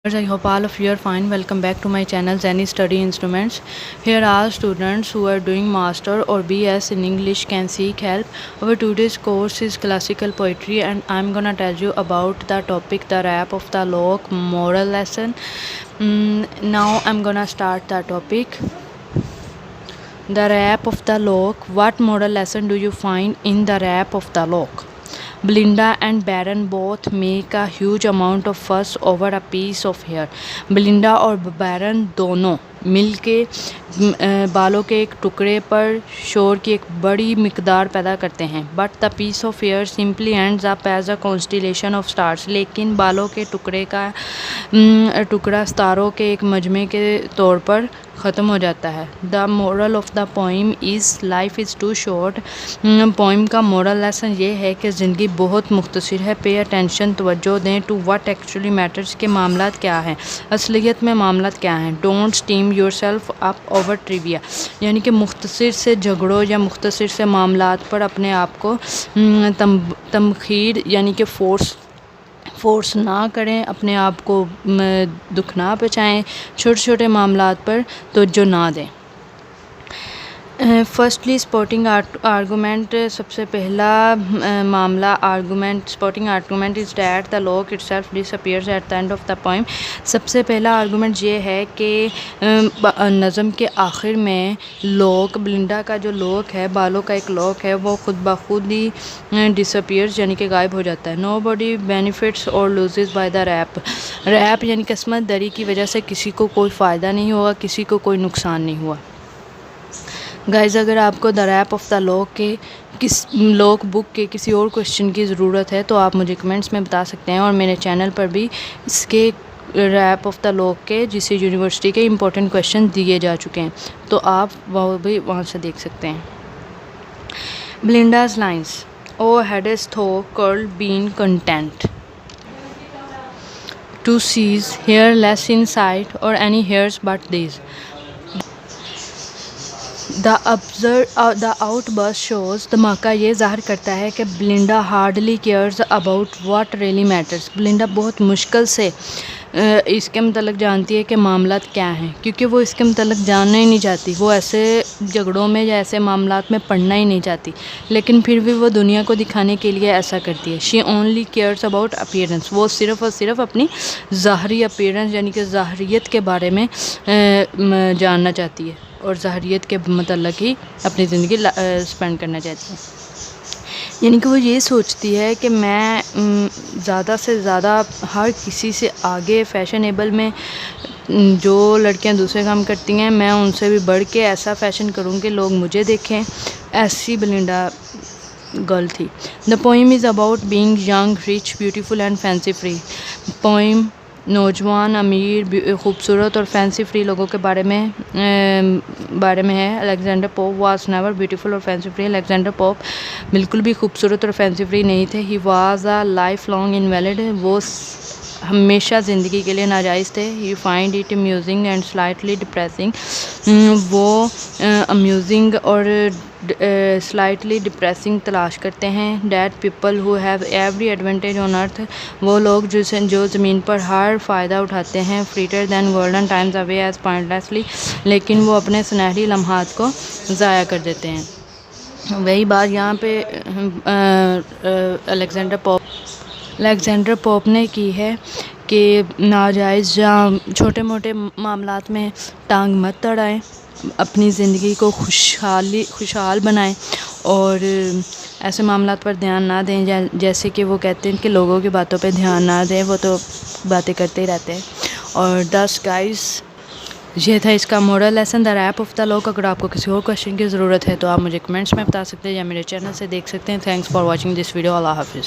I hope all of you are fine. Welcome back to my channel Zenny Study Instruments. Here all students who are doing master or BS in English can seek help. Our today's course is classical poetry and I'm gonna tell you about the topic the rap of the lock moral lesson. Now I'm gonna start the topic. The rap of the lock. What moral lesson do you find in the rap of the lock? Belinda and Baron both make a huge amount of fuss over a piece of hair. Belinda और बैरन दोनों मिल के बालों के एक टुकड़े पर शोर की एक बड़ी मिकदार पैदा करते हैं. But the piece of hair simply ends up as a constellation of stars. लेकिन बालों के टुकड़ा सितारों के एक मजमे के तौर पर ख़त्म हो जाता है. The moral of the poem is life is too short. Poem का मोरल लेसन ये है कि ज़िंदगी बहुत मुख्तसर है. पे अटेंशन, तवज्जो दें टू व्हाट एक्चुअली मैटर्स के मामलात क्या हैं, असलियत में मामलात क्या हैं. Don't steam yourself up over trivia. यानी कि मुख्तसर से झगड़ों या मुख्तसर से मामलात पर अपने आप को तमखीर यानी कि फोर्स ना करें, अपने आप को दुख ना पहुँचाएँ. छोटे छोटे मामलात पर तवज्जो ना दें. Firstly sporting argument. सबसे पहला मामला argument, sporting argument is that the lock itself disappears at the end of the poem. सबसे पहला आर्गूमेंट ये है कि नज़म के आखिर में लॉक, बिलिंडा का जो लॉक है, बालों का एक लॉक है, वो खुद ब खुद ही डिसअपीयर्स यानी कि गायब हो जाता है. नो बॉडी बेनिफिट्स और लूजेस बाय द रैप यानी किस्मत दरी की वजह से किसी को कोई फ़ायदा नहीं हुआ, किसी को कोई नुकसान नहीं हुआ. गाइज़, अगर आपको the rape of the lock book के किसी और क्वेश्चन की ज़रूरत है तो आप मुझे कमेंट्स में बता सकते हैं. और मेरे चैनल पर भी इसके रैप ऑफ द लॉक के जिसे यूनिवर्सिटी के इम्पोर्टेंट क्वेश्चन दिए जा चुके हैं, तो आप वो भी वहाँ से देख सकते हैं. Belinda's lines. Oh, hadst thou curled been content to seize hair less in sight or any hairs but these. The outburst shows. धमाका ये ज़ाहिर करता है कि Belinda hardly cares about what really matters. Belinda बहुत मुश्किल से इसके मतलब जानती है कि मामलात क्या हैं, क्योंकि वो इसके मतलब जानना ही नहीं चाहती. वो ऐसे झगड़ों में या ऐसे मामलात में पढ़ना ही नहीं चाहती, लेकिन फिर भी वो दुनिया को दिखाने के लिए ऐसा करती है. She only cares about appearance. वो सिर्फ़ और सिर्फ अपनी ज़ाहरी अपीयरेंस यानी कि ज़ाहरियत के बारे में जानना चाहती है और ज़ाहरियत के मतलब ही अपनी ज़िंदगी स्पेंड करना चाहती है. यानी कि वो ये सोचती है कि मैं ज़्यादा से ज़्यादा हर किसी से आगे फ़ैशनेबल में जो लड़कियां दूसरे काम करती हैं, मैं उनसे भी बढ़ के ऐसा फ़ैशन करूँ कि लोग मुझे देखें. ऐसी बेलिंडा गर्ल थी. The poem is about being young, rich, beautiful and fancy free. Poem नौजवान, अमीर, खूबसूरत और फैंसी फ्री लोगों के बारे में है. Alexander Pope was never beautiful और फैंसी फ्री. अलेक्जेंडर पोप बिल्कुल भी खूबसूरत और फैंसी फ्री नहीं थे. He was a lifelong invalid. वो हमेशा ज़िंदगी के लिए नाजायज़ थे. He find it amusing and slightly depressing. वो अम्यूजिंग और स्लाइटली डिप्रेसिंग तलाश करते हैं. That people who have every advantage on earth. वो लोग जो ज़मीन पर हर फ़ायदा उठाते हैं. Fritter than golden times away as pointlessly. लेकिन वो अपने सुनहरी लम्हात को ज़ाया कर देते हैं. वही बात यहाँ पे अलेक्जेंडर पोप ने की है कि नाजायज़ या छोटे मोटे मामलात में टांग मत अड़ाएं, अपनी ज़िंदगी को खुशहाल बनाएं और ऐसे मामलात पर ध्यान ना दें. जैसे कि वो कहते हैं कि लोगों की बातों पे ध्यान ना दें, वो तो बातें करते ही रहते हैं. और 10 गाइस, ये था इसका moral lesson the rape of the lock. अगर आपको किसी और क्वेश्चन की ज़रूरत है तो आप मुझे कमेंट्स में बता सकते हैं या मेरे चैनल से देख सकते हैं. Thanks for watching this video. अल्लाह हाफिज़.